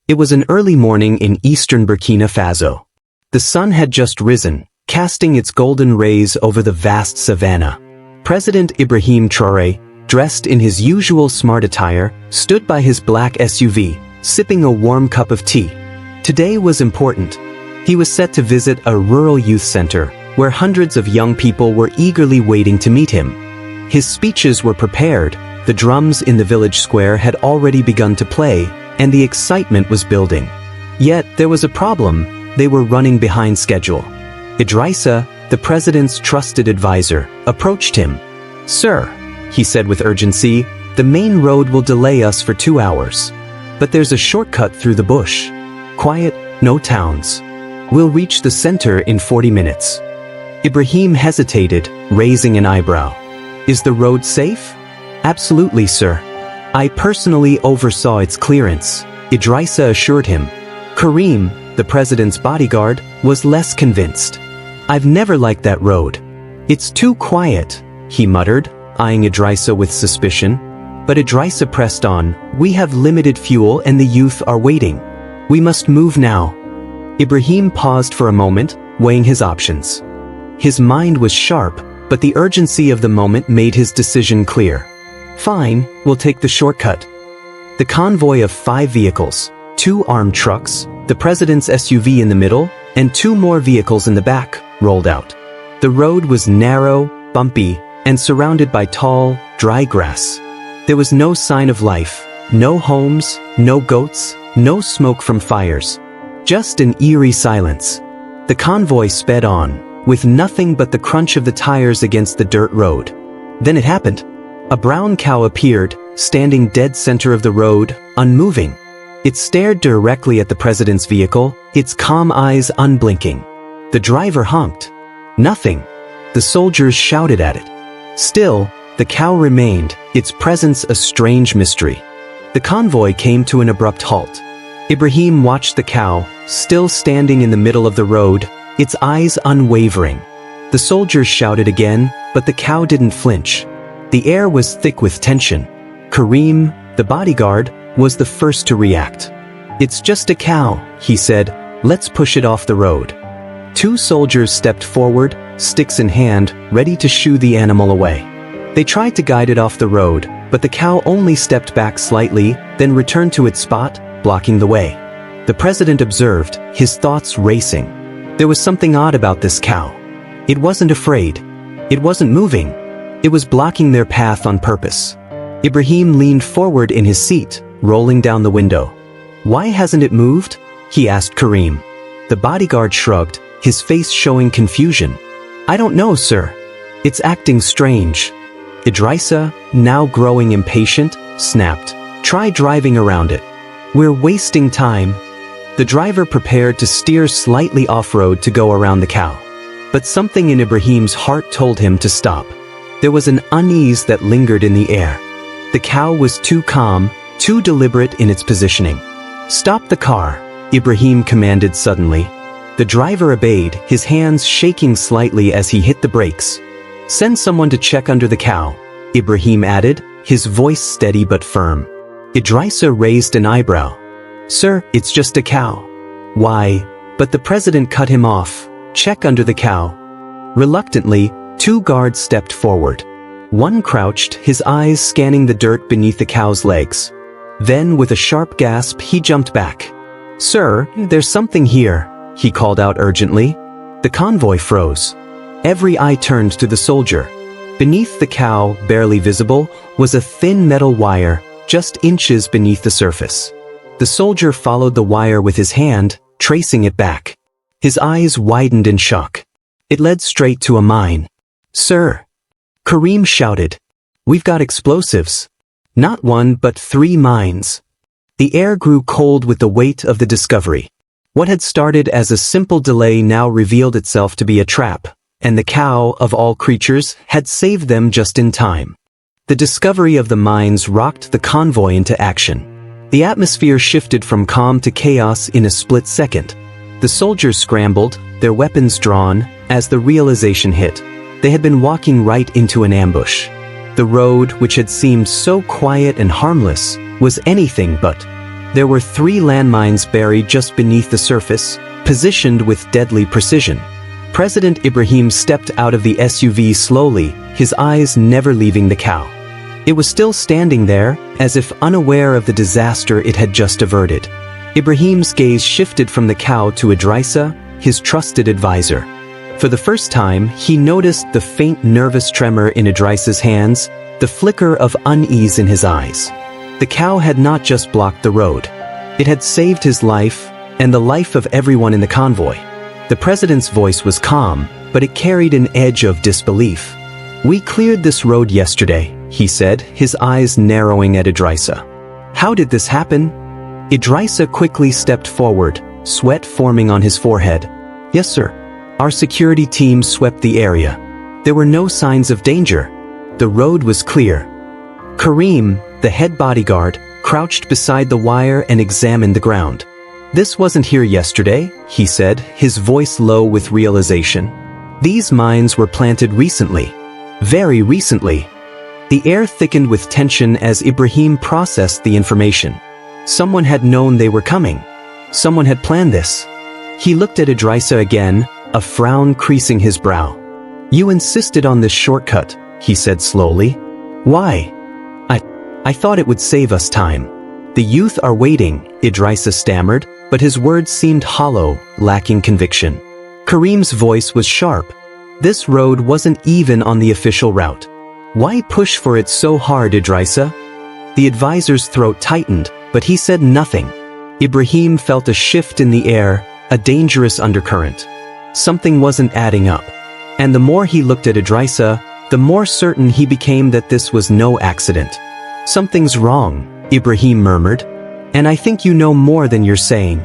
It was an early morning in eastern Burkina Faso. The sun had just risen, casting its golden rays over the vast savanna. President Ibrahim Traoré, dressed in his usual smart attire, stood by his black SUV, sipping a warm cup of tea. Today was important. He was set to visit a rural youth center, where hundreds of young people were eagerly waiting to meet him. His speeches were prepared, the drums in the village square had already begun to play, and the excitement was building. Yet there was a problem: they were running behind schedule. Idrissa, the president's trusted advisor, approached him. "Sir," he said with urgency, "the main road will delay us for 2 hours. But there's a shortcut through the bush. Quiet, no towns. We'll reach the center in 40 minutes. Ibrahim hesitated, raising an eyebrow. "Is the road safe?" "Absolutely, sir. I personally oversaw its clearance," Idrissa assured him. Karim, the president's bodyguard, was less convinced. "I've never liked that road. It's too quiet," he muttered, eyeing Idrissa with suspicion. But Idrissa pressed on. "We have limited fuel and the youth are waiting. We must move now." Ibrahim paused for a moment, weighing his options. His mind was sharp, but the urgency of the moment made his decision clear. "Fine, we'll take the shortcut." The convoy of 5 vehicles, 2 armed trucks, the president's SUV in the middle, and 2 more vehicles in the back, rolled out. The road was narrow, bumpy, and surrounded by tall, dry grass. There was no sign of life, no homes, no goats, no smoke from fires. Just an eerie silence. The convoy sped on, with nothing but the crunch of the tires against the dirt road. Then it happened. A brown cow appeared, standing dead center of the road, unmoving. It stared directly at the president's vehicle, its calm eyes unblinking. The driver honked. Nothing. The soldiers shouted at it. Still, the cow remained, its presence a strange mystery. The convoy came to an abrupt halt. Ibrahim watched the cow, still standing in the middle of the road, its eyes unwavering. The soldiers shouted again, but the cow didn't flinch. The air was thick with tension. Karim, the bodyguard, was the first to react. "It's just a cow," he said. "Let's push it off the road." 2 soldiers stepped forward, sticks in hand, ready to shoo the animal away. They tried to guide it off the road, but the cow only stepped back slightly, then returned to its spot, blocking the way. The president observed, his thoughts racing. There was something odd about this cow. It wasn't afraid. It wasn't moving. It was blocking their path on purpose. Ibrahim leaned forward in his seat, rolling down the window. "Why hasn't it moved?" he asked Karim. The bodyguard shrugged, his face showing confusion. "I don't know, sir. It's acting strange." Idrissa, now growing impatient, snapped. "Try driving around it. We're wasting time." The driver prepared to steer slightly off-road to go around the cow. But something in Ibrahim's heart told him to stop. There was an unease that lingered in the air. The cow was too calm, too deliberate in its positioning. "Stop the car," Ibrahim commanded suddenly. The driver obeyed, his hands shaking slightly as he hit the brakes. "Send someone to check under the cow," Ibrahim added, his voice steady but firm. Idrissa raised an eyebrow. "Sir, it's just a cow." "Why?" But the president cut him off. "Check under the cow." Reluctantly, 2 guards stepped forward. One crouched, his eyes scanning the dirt beneath the cow's legs. Then, with a sharp gasp, he jumped back. "Sir, there's something here," he called out urgently. The convoy froze. Every eye turned to the soldier. Beneath the cow, barely visible, was a thin metal wire, just inches beneath the surface. The soldier followed the wire with his hand, tracing it back. His eyes widened in shock. It led straight to a mine. "Sir!" Karim shouted. "We've got explosives. Not 1 but 3 mines." The air grew cold with the weight of the discovery. What had started as a simple delay now revealed itself to be a trap, and the cow, of all creatures, had saved them just in time. The discovery of the mines rocked the convoy into action. The atmosphere shifted from calm to chaos in a split second. The soldiers scrambled, their weapons drawn, as the realization hit. They had been walking right into an ambush. The road, which had seemed so quiet and harmless, was anything but. There were 3 landmines buried just beneath the surface, positioned with deadly precision. President Ibrahim stepped out of the SUV slowly, his eyes never leaving the cow. It was still standing there, as if unaware of the disaster it had just averted. Ibrahim's gaze shifted from the cow to Idrissa, his trusted advisor. For the first time, he noticed the faint nervous tremor in Idrissa's hands, the flicker of unease in his eyes. The cow had not just blocked the road. It had saved his life, and the life of everyone in the convoy. The president's voice was calm, but it carried an edge of disbelief. "We cleared this road yesterday," he said, his eyes narrowing at Idrissa. "How did this happen?" Idrissa quickly stepped forward, sweat forming on his forehead. "Yes, sir. Our security team swept the area. There were no signs of danger. The road was clear." Karim, the head bodyguard, crouched beside the wire and examined the ground. "This wasn't here yesterday," he said, his voice low with realization. "These mines were planted recently. Very recently." The air thickened with tension as Ibrahim processed the information. Someone had known they were coming. Someone had planned this. He looked at Idrissa again, a frown creasing his brow. "You insisted on this shortcut," he said slowly. "Why?" I thought it would save us time. The youth are waiting," Idrissa stammered, but his words seemed hollow, lacking conviction. Karim's voice was sharp. "This road wasn't even on the official route. Why push for it so hard, Idrissa?" The advisor's throat tightened, but he said nothing. Ibrahim felt a shift in the air, a dangerous undercurrent. Something wasn't adding up. And the more he looked at Idrissa, the more certain he became that this was no accident. "Something's wrong," Ibrahim murmured. "And I think you know more than you're saying."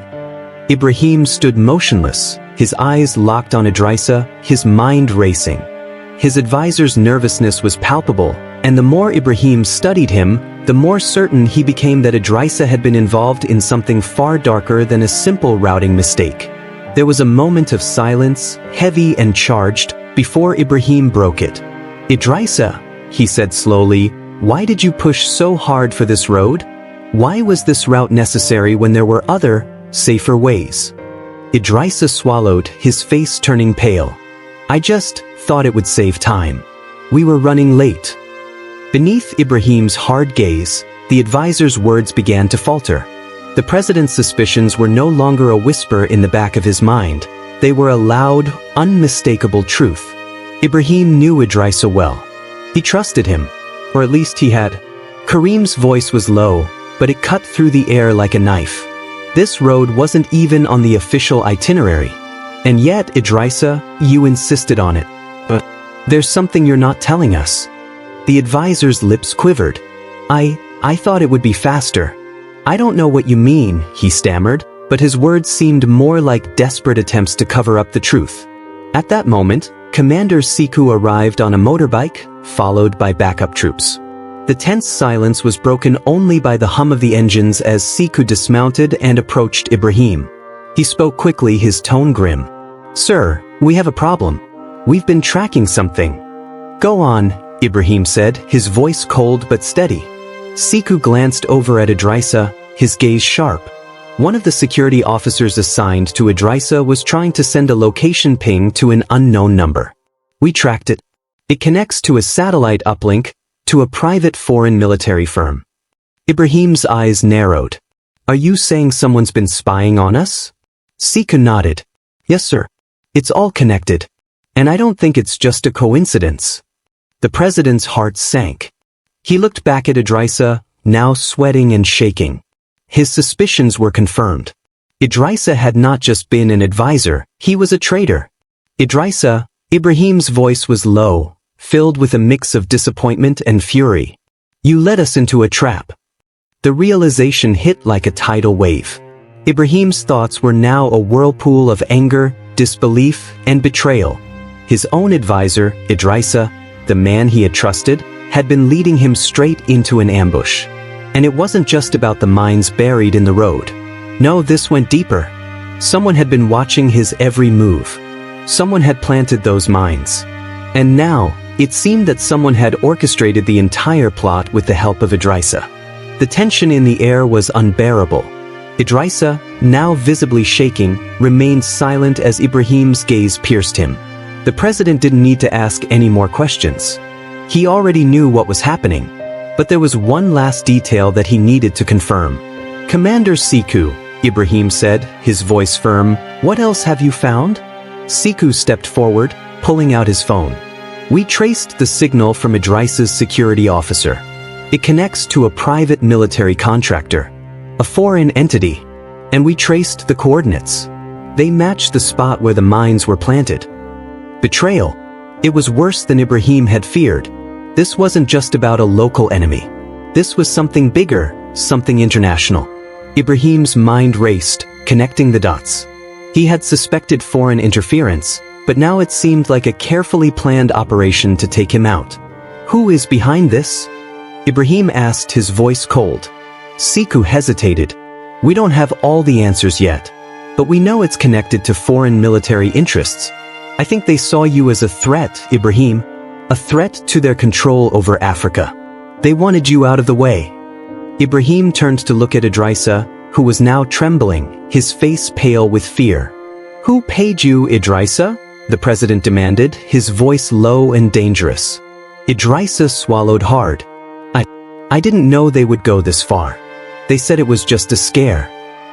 Ibrahim stood motionless, his eyes locked on Idrissa, his mind racing. His advisor's nervousness was palpable, and the more Ibrahim studied him, the more certain he became that Idrissa had been involved in something far darker than a simple routing mistake. There was a moment of silence, heavy and charged, before Ibrahim broke it. "Idrissa," he said slowly, "why did you push so hard for this road? Why was this route necessary when there were other, safer ways?" Idrissa swallowed, his face turning pale. "I just thought it would save time. We were running late." Beneath Ibrahim's hard gaze, the advisor's words began to falter. The president's suspicions were no longer a whisper in the back of his mind. They were a loud, unmistakable truth. Ibrahim knew Idrissa well. He trusted him, or at least he had. Karim's voice was low, but it cut through the air like a knife. This road wasn't even on the official itinerary. And yet, Idrissa, you insisted on it. But there's something you're not telling us. The advisor's lips quivered. I thought it would be faster. "I don't know what you mean," he stammered, but his words seemed more like desperate attempts to cover up the truth. At that moment, Commander Siku arrived on a motorbike, followed by backup troops. The tense silence was broken only by the hum of the engines as Siku dismounted and approached Ibrahim. He spoke quickly, his tone grim. "Sir, we have a problem. We've been tracking something." "Go on," Ibrahim said, his voice cold but steady. Siku glanced over at Idrissa, his gaze sharp. One of the security officers assigned to Idrissa was trying to send a location ping to an unknown number. "We tracked it. It connects to a satellite uplink to a private foreign military firm." Ibrahim's eyes narrowed. "Are you saying someone's been spying on us?" Siku nodded. "Yes, sir. It's all connected. And I don't think it's just a coincidence." The president's heart sank. He looked back at Idrissa, now sweating and shaking. His suspicions were confirmed. Idrissa had not just been an advisor, he was a traitor. "Idrissa," Ibrahim's voice was low, filled with a mix of disappointment and fury. "You led us into a trap." The realization hit like a tidal wave. Ibrahim's thoughts were now a whirlpool of anger, disbelief, and betrayal. His own advisor, Idrissa, the man he had trusted, had been leading him straight into an ambush. And it wasn't just about the mines buried in the road. No, this went deeper. Someone had been watching his every move. Someone had planted those mines. And now, it seemed that someone had orchestrated the entire plot with the help of Idrissa. The tension in the air was unbearable. Idrissa, now visibly shaking, remained silent as Ibrahim's gaze pierced him. The president didn't need to ask any more questions. He already knew what was happening. But there was one last detail that he needed to confirm. "Commander Siku," Ibrahim said, his voice firm, "what else have you found?" Siku stepped forward, pulling out his phone. "We traced the signal from Idrissa's security officer. It connects to a private military contractor, a foreign entity, and we traced the coordinates. They matched the spot where the mines were planted." Betrayal. It was worse than Ibrahim had feared. This wasn't just about a local enemy. This was something bigger, something international. Ibrahim's mind raced, connecting the dots. He had suspected foreign interference, but now it seemed like a carefully planned operation to take him out. "Who is behind this?" Ibrahim asked, his voice cold. Siku hesitated. "We don't have all the answers yet, but we know it's connected to foreign military interests. I think they saw you as a threat, Ibrahim. A threat to their control over Africa. They wanted you out of the way." Ibrahim turned to look at Idrissa, who was now trembling, his face pale with fear. "Who paid you, Idrissa?" the president demanded, his voice low and dangerous. Idrissa swallowed hard. I didn't know they would go this far. They said it was just a scare.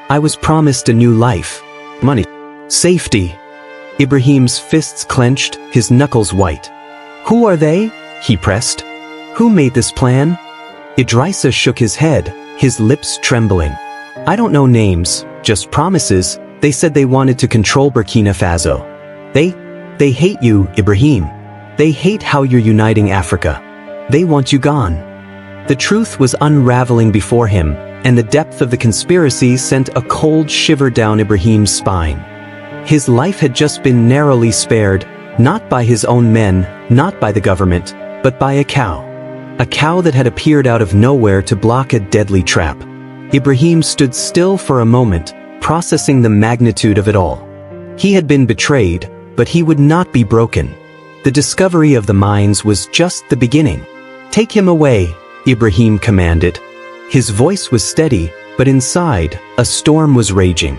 I was promised a new life. Money. Safety." Ibrahim's fists clenched, his knuckles white. "Who are they?" he pressed. "Who made this plan?" Idrissa shook his head, his lips trembling. "I don't know names, just promises. They said they wanted to control Burkina Faso. They hate you, Ibrahim. They hate how you're uniting Africa. They want you gone." The truth was unraveling before him, and the depth of the conspiracy sent a cold shiver down Ibrahim's spine. His life had just been narrowly spared, not by his own men, not by the government, but by a cow. A cow that had appeared out of nowhere to block a deadly trap. Ibrahim stood still for a moment, processing the magnitude of it all. He had been betrayed, but he would not be broken. The discovery of the mines was just the beginning. "Take him away," Ibrahim commanded. His voice was steady, but inside, a storm was raging.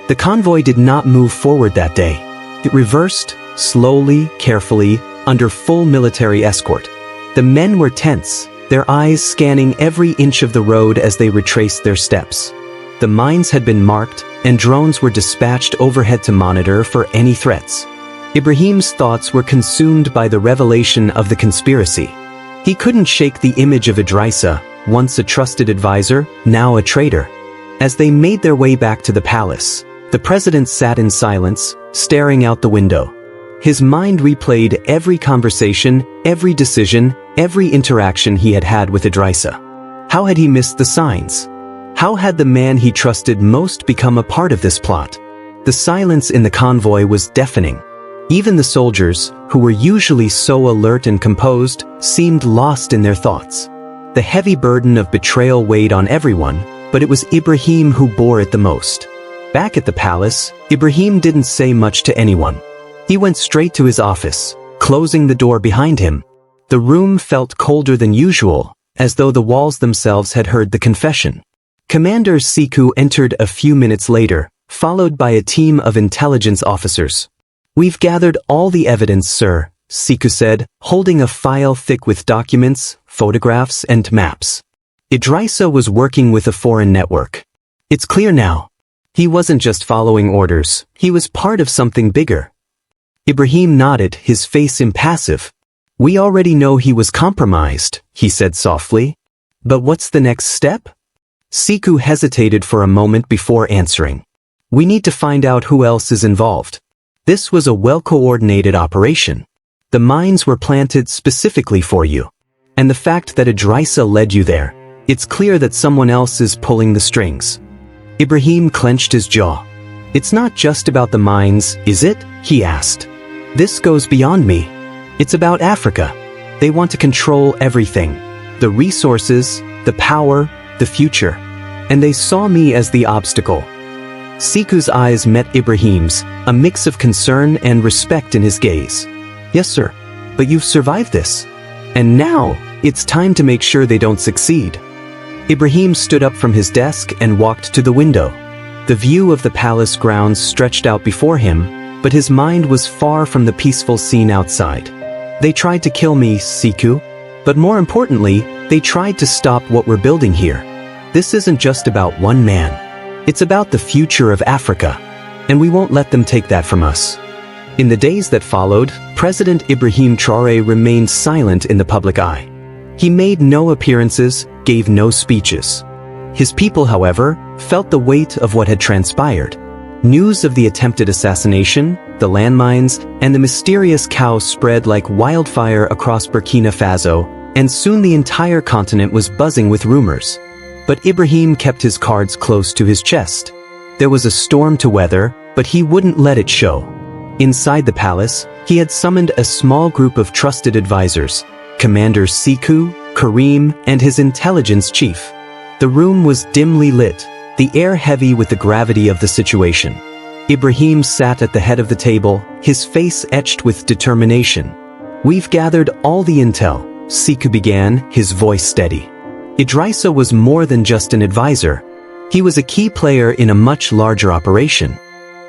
The convoy did not move forward that day. It reversed, slowly, carefully, under full military escort. The men were tense, their eyes scanning every inch of the road as they retraced their steps. The mines had been marked, and drones were dispatched overhead to monitor for any threats. Ibrahim's thoughts were consumed by the revelation of the conspiracy. He couldn't shake the image of Idrissa, once a trusted advisor, now a traitor. As they made their way back to the palace, the president sat in silence, staring out the window. His mind replayed every conversation, every decision, every interaction he had had with Idrissa. How had he missed the signs? How had the man he trusted most become a part of this plot? The silence in the convoy was deafening. Even the soldiers, who were usually so alert and composed, seemed lost in their thoughts. The heavy burden of betrayal weighed on everyone, but it was Ibrahim who bore it the most. Back at the palace, Ibrahim didn't say much to anyone. He went straight to his office, closing the door behind him. The room felt colder than usual, as though the walls themselves had heard the confession. Commander Siku entered a few minutes later, followed by a team of intelligence officers. "We've gathered all the evidence, sir," Siku said, holding a file thick with documents, photographs, and maps. Idrissa was working with a foreign network. It's clear now. He wasn't just following orders, he was part of something bigger. Ibrahim nodded, his face impassive. "We already know he was compromised," he said softly. "But what's the next step?" Siku hesitated for a moment before answering. "We need to find out who else is involved. This was a well-coordinated operation. The mines were planted specifically for you. And the fact that Idrissa led you there, it's clear that someone else is pulling the strings." Ibrahim clenched his jaw. "It's not just about the mines, is it?" he asked. "This goes beyond me. It's about Africa. They want to control everything. The resources, the power, the future. And they saw me as the obstacle." Siku's eyes met Ibrahim's, a mix of concern and respect in his gaze. "Yes, sir. But you've survived this. And now, it's time to make sure they don't succeed." Ibrahim stood up from his desk and walked to the window. The view of the palace grounds stretched out before him, but his mind was far from the peaceful scene outside. They tried to kill me, Siku. But more importantly, they tried to stop what we're building here. This isn't just about one man. It's about the future of Africa. And we won't let them take that from us. In the days that followed, President Ibrahim Traoré remained silent in the public eye. He made no appearances, gave no speeches. His people, however, felt the weight of what had transpired. News of the attempted assassination, the landmines, and the mysterious cow spread like wildfire across Burkina Faso, and soon the entire continent was buzzing with rumors. But Ibrahim kept his cards close to his chest. There was a storm to weather, but he wouldn't let it show. Inside the palace, he had summoned a small group of trusted advisors, Commanders Siku, Karim, and his intelligence chief. The room was dimly lit, the air heavy with the gravity of the situation. Ibrahim sat at the head of the table, his face etched with determination. "We've gathered all the intel," Siku began, his voice steady. Idrissa was more than just an advisor. He was a key player in a much larger operation.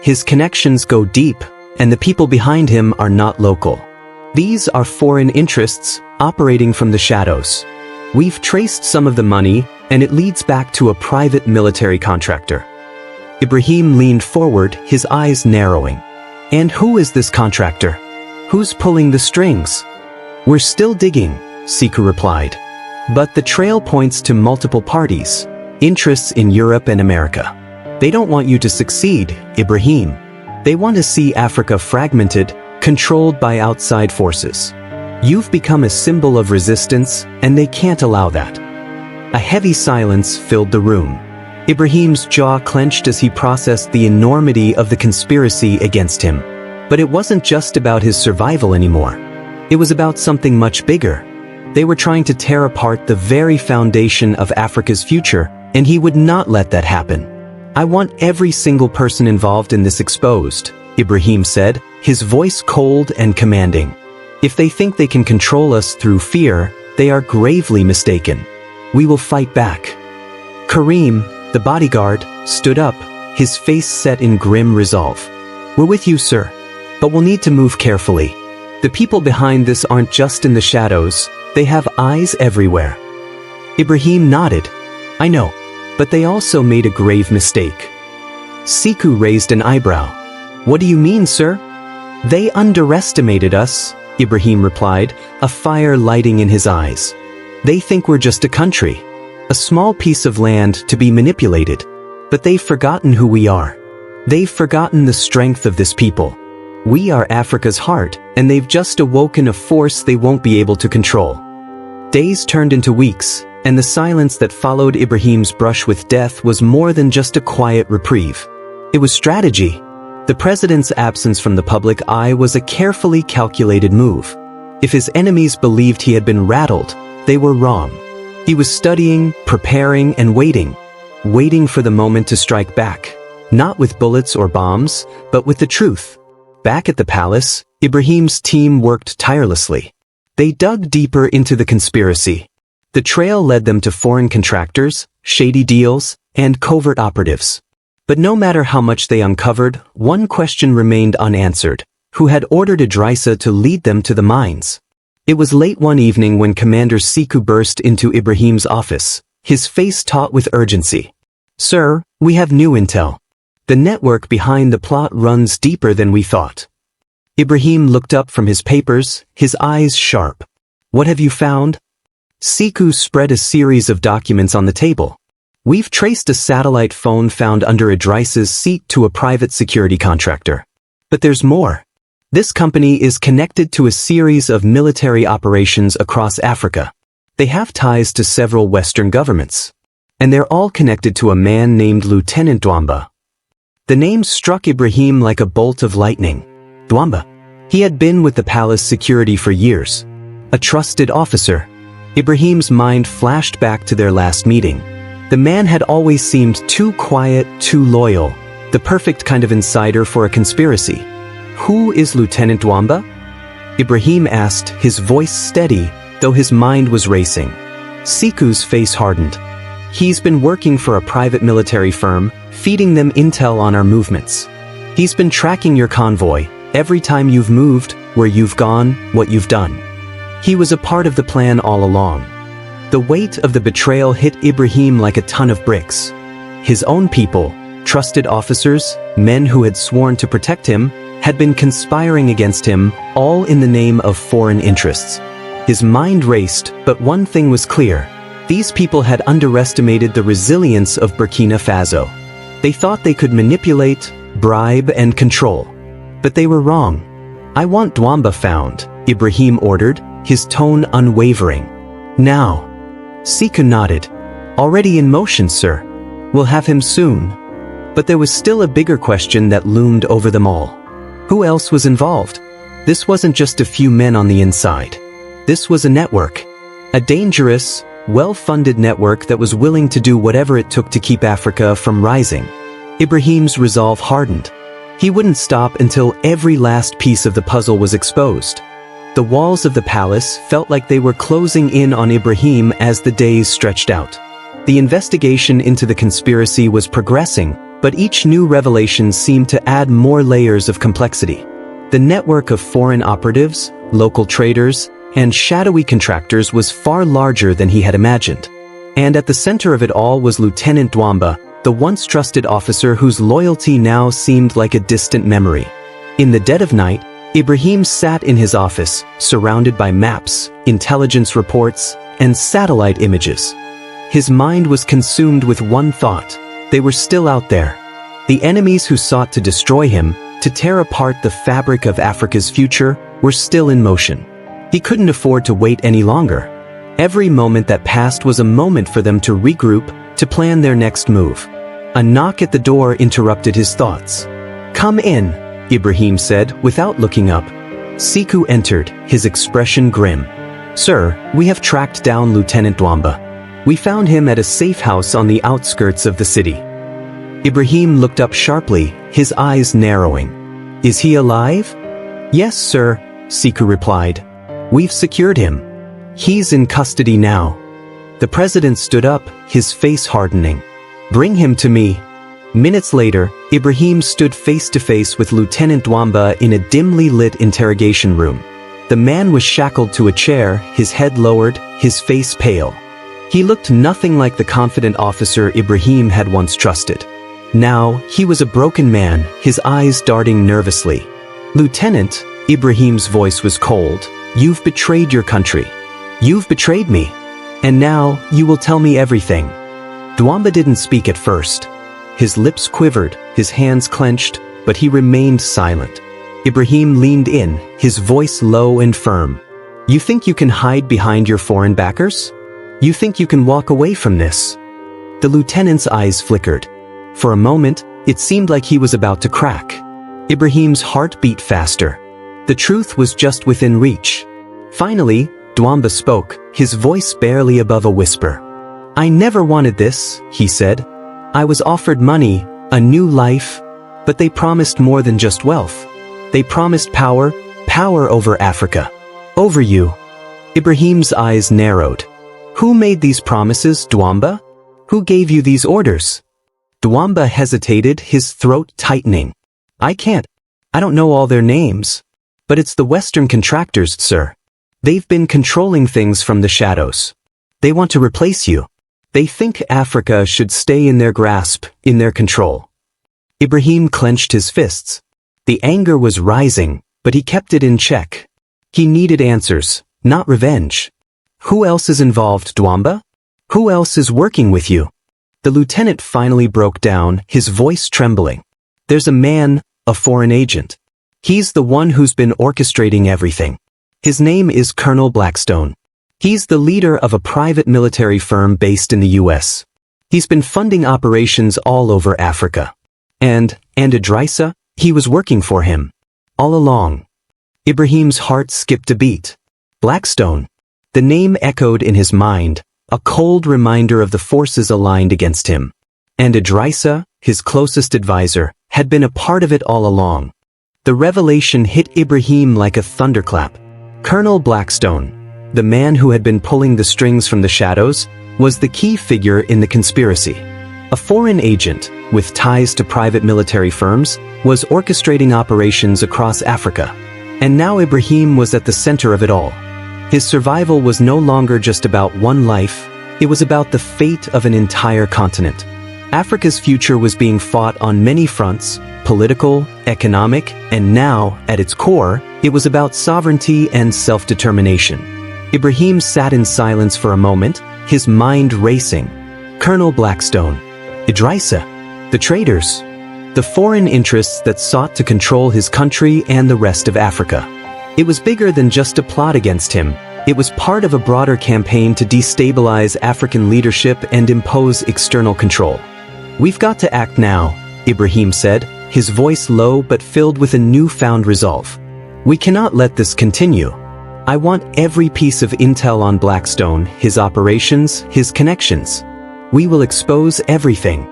His connections go deep, and the people behind him are not local. These are foreign interests operating from the shadows. We've traced some of the money, and it leads back to a private military contractor. Ibrahim leaned forward, his eyes narrowing. "And who is this contractor? Who's pulling the strings?" "We're still digging," Siku replied. "But the trail points to multiple parties, interests in Europe and America. They don't want you to succeed, Ibrahim. They want to see Africa fragmented, controlled by outside forces. You've become a symbol of resistance, and they can't allow that." A heavy silence filled the room. Ibrahim's jaw clenched as he processed the enormity of the conspiracy against him. But it wasn't just about his survival anymore. It was about something much bigger. They were trying to tear apart the very foundation of Africa's future, and he would not let that happen. "I want every single person involved in this exposed," Ibrahim said, his voice cold and commanding. "If they think they can control us through fear, they are gravely mistaken. We will fight back." Karim, the bodyguard, stood up, his face set in grim resolve. "We're with you, sir. But we'll need to move carefully. The people behind this aren't just in the shadows, they have eyes everywhere." Ibrahim nodded. "I know, but they also made a grave mistake." Siku raised an eyebrow. "What do you mean, sir?" "They underestimated us," Ibrahim replied, a fire lighting in his eyes. "They think we're just a country, a small piece of land to be manipulated. But they've forgotten who we are. They've forgotten the strength of this people. We are Africa's heart, and they've just awoken a force they won't be able to control." Days turned into weeks, and the silence that followed Ibrahim's brush with death was more than just a quiet reprieve. It was strategy. The president's absence from the public eye was a carefully calculated move. If his enemies believed he had been rattled, they were wrong. He was studying, preparing, and waiting for the moment to strike back, not with bullets or bombs, but with the truth. Back at the palace, Ibrahim's team worked tirelessly. They dug deeper into the conspiracy. The trail led them to foreign contractors, shady deals, and covert operatives. But no matter how much they uncovered, one question remained unanswered: who had ordered Idrissa to lead them to the mines? It was late one evening when Commander Siku burst into Ibrahim's office, his face taut with urgency. "Sir, we have new intel. The network behind the plot runs deeper than we thought." Ibrahim looked up from his papers, his eyes sharp. "What have you found?" Siku spread a series of documents on the table. "We've traced a satellite phone found under Idrissa's seat to a private security contractor. But there's more. This company is connected to a series of military operations across Africa. They have ties to several Western governments. And they're all connected to a man named Lieutenant Dwamba." The name struck Ibrahim like a bolt of lightning. Dwamba. He had been with the palace security for years. A trusted officer. Ibrahim's mind flashed back to their last meeting. The man had always seemed too quiet, too loyal, the perfect kind of insider for a conspiracy. "Who is Lieutenant Dwamba?" Ibrahim asked, his voice steady, though his mind was racing. Siku's face hardened. He's been working for a private military firm, feeding them intel on our movements. He's been tracking your convoy, every time you've moved, where you've gone, what you've done. He was a part of the plan all along. The weight of the betrayal hit Ibrahim like a ton of bricks. His own people, trusted officers, men who had sworn to protect him, had been conspiring against him, all in the name of foreign interests. His mind raced, but one thing was clear. These people had underestimated the resilience of Burkina Faso. They thought they could manipulate, bribe, and control. But they were wrong. "I want Dwamba found," Ibrahim ordered, his tone unwavering. "Now." Sekou nodded. "Already in motion, sir. We'll have him soon." But there was still a bigger question that loomed over them all. Who else was involved? This wasn't just a few men on the inside. This was a network. A dangerous, well-funded network that was willing to do whatever it took to keep Africa from rising. Ibrahim's resolve hardened. He wouldn't stop until every last piece of the puzzle was exposed. The walls of the palace felt like they were closing in on Ibrahim as the days stretched out. The investigation into the conspiracy was progressing, but each new revelation seemed to add more layers of complexity. The network of foreign operatives, local traders, and shadowy contractors was far larger than he had imagined. And at the center of it all was Lieutenant Dwamba, the once trusted officer whose loyalty now seemed like a distant memory. In the dead of night, Ibrahim sat in his office, surrounded by maps, intelligence reports, and satellite images. His mind was consumed with one thought. They were still out there. The enemies who sought to destroy him, to tear apart the fabric of Africa's future, were still in motion. He couldn't afford to wait any longer. Every moment that passed was a moment for them to regroup, to plan their next move. A knock at the door interrupted his thoughts. "Come in," Ibrahim said, without looking up. Sekou entered, his expression grim. "Sir, we have tracked down Lieutenant Dwamba. We found him at a safe house on the outskirts of the city." Ibrahim looked up sharply, his eyes narrowing. "Is he alive?" "Yes, sir," Sekou replied. "We've secured him. He's in custody now." The president stood up, his face hardening. "Bring him to me." Minutes later, Ibrahim stood face to face with Lieutenant Dwamba in a dimly lit interrogation room. The man was shackled to a chair, his head lowered, his face pale. He looked nothing like the confident officer Ibrahim had once trusted. Now, he was a broken man, his eyes darting nervously. "Lieutenant," Ibrahim's voice was cold, "you've betrayed your country. You've betrayed me. And now, you will tell me everything." Dwamba didn't speak at first. His lips quivered, his hands clenched, but he remained silent. Ibrahim leaned in, his voice low and firm. "You think you can hide behind your foreign backers? You think you can walk away from this?" The lieutenant's eyes flickered. For a moment, it seemed like he was about to crack. Ibrahim's heart beat faster. The truth was just within reach. Finally, Dwamba spoke, his voice barely above a whisper. "I never wanted this," he said. "I was offered money, a new life, but they promised more than just wealth. They promised power, power over Africa. Over you." Ibrahim's eyes narrowed. "Who made these promises, Dwamba? Who gave you these orders?" Dwamba hesitated, his throat tightening. I don't know all their names. But it's the Western contractors, sir. They've been controlling things from the shadows. They want to replace you. They think Africa should stay in their grasp, in their control." Ibrahim clenched his fists. The anger was rising, but he kept it in check. He needed answers, not revenge. "Who else is involved, Dwamba? Who else is working with you?" The lieutenant finally broke down, his voice trembling. "There's a man, a foreign agent. He's the one who's been orchestrating everything. His name is Colonel Blackstone. He's the leader of a private military firm based in the US. He's been funding operations all over Africa. And Idrissa, he was working for him. All along." Ibrahim's heart skipped a beat. Blackstone. The name echoed in his mind, a cold reminder of the forces aligned against him. And Idrissa, his closest advisor, had been a part of it all along. The revelation hit Ibrahim like a thunderclap. Colonel Blackstone, the man who had been pulling the strings from the shadows, was the key figure in the conspiracy. A foreign agent, with ties to private military firms, was orchestrating operations across Africa. And now Ibrahim was at the center of it all. His survival was no longer just about one life, it was about the fate of an entire continent. Africa's future was being fought on many fronts, political, economic, and now, at its core, it was about sovereignty and self-determination. Ibrahim sat in silence for a moment, his mind racing. Colonel Blackstone, Idrissa, the traitors, the foreign interests that sought to control his country and the rest of Africa. It was bigger than just a plot against him. It was part of a broader campaign to destabilize African leadership and impose external control. "We've got to act now," Ibrahim said, his voice low but filled with a newfound resolve. "We cannot let this continue. I want every piece of intel on Blackstone, his operations, his connections. We will expose everything."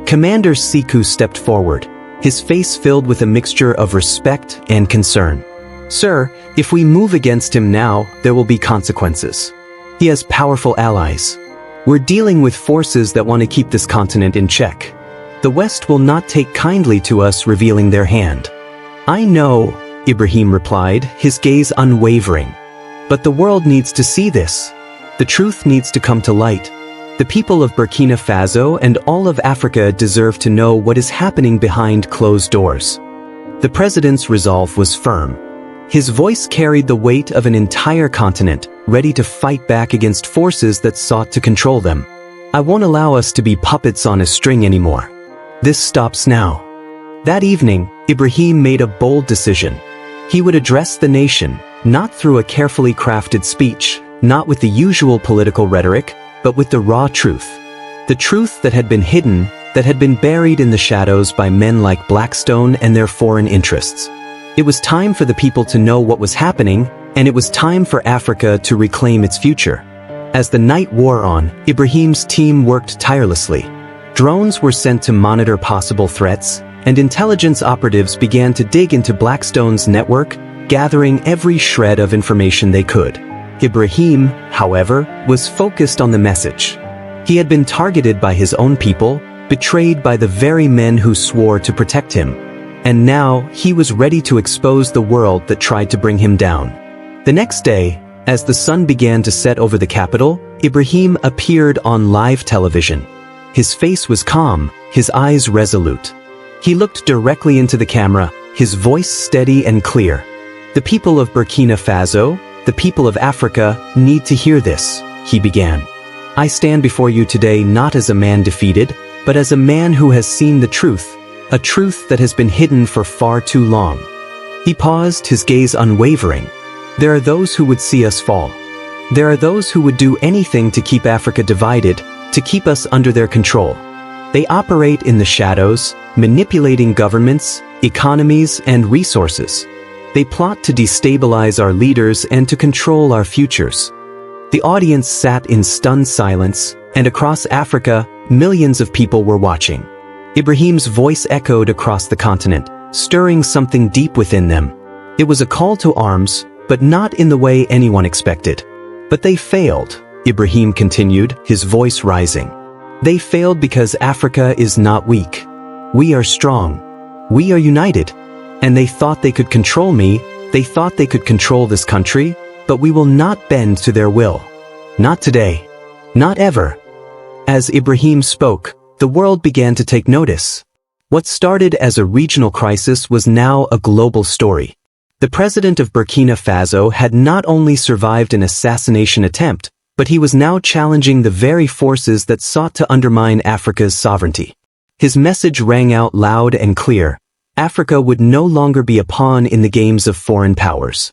Commander Sekou stepped forward, his face filled with a mixture of respect and concern. "Sir, if we move against him now, there will be consequences. He has powerful allies. We're dealing with forces that want to keep this continent in check. The West will not take kindly to us revealing their hand." "I know," Ibrahim replied, his gaze unwavering. "But the world needs to see this. The truth needs to come to light. The people of Burkina Faso and all of Africa deserve to know what is happening behind closed doors." The president's resolve was firm. His voice carried the weight of an entire continent, ready to fight back against forces that sought to control them. "I won't allow us to be puppets on a string anymore. This stops now." That evening, Ibrahim made a bold decision. He would address the nation, not through a carefully crafted speech, not with the usual political rhetoric, but with the raw truth. The truth that had been hidden, that had been buried in the shadows by men like Blackstone and their foreign interests. It was time for the people to know what was happening, and it was time for Africa to reclaim its future. As the night wore on, Ibrahim's team worked tirelessly. Drones were sent to monitor possible threats, and intelligence operatives began to dig into Blackstone's network, gathering every shred of information they could. Ibrahim, however, was focused on the message. He had been targeted by his own people, betrayed by the very men who swore to protect him. And now, he was ready to expose the world that tried to bring him down. The next day, as the sun began to set over the capital, Ibrahim appeared on live television. His face was calm, his eyes resolute. He looked directly into the camera, his voice steady and clear. "The people of Burkina Faso, the people of Africa, need to hear this," he began. "I stand before you today not as a man defeated, but as a man who has seen the truth, a truth that has been hidden for far too long." He paused, his gaze unwavering. "There are those who would see us fall. There are those who would do anything to keep Africa divided, to keep us under their control. They operate in the shadows, manipulating governments, economies, and resources. They plot to destabilize our leaders and to control our futures." The audience sat in stunned silence, and across Africa, millions of people were watching. Ibrahim's voice echoed across the continent, stirring something deep within them. It was a call to arms, but not in the way anyone expected. "But they failed," Ibrahim continued, his voice rising. "They failed because Africa is not weak. We are strong. We are united. And they thought they could control me, they thought they could control this country, but we will not bend to their will. Not today. Not ever." As Ibrahim spoke, the world began to take notice. What started as a regional crisis was now a global story. The president of Burkina Faso had not only survived an assassination attempt, but he was now challenging the very forces that sought to undermine Africa's sovereignty. His message rang out loud and clear. Africa would no longer be a pawn in the games of foreign powers.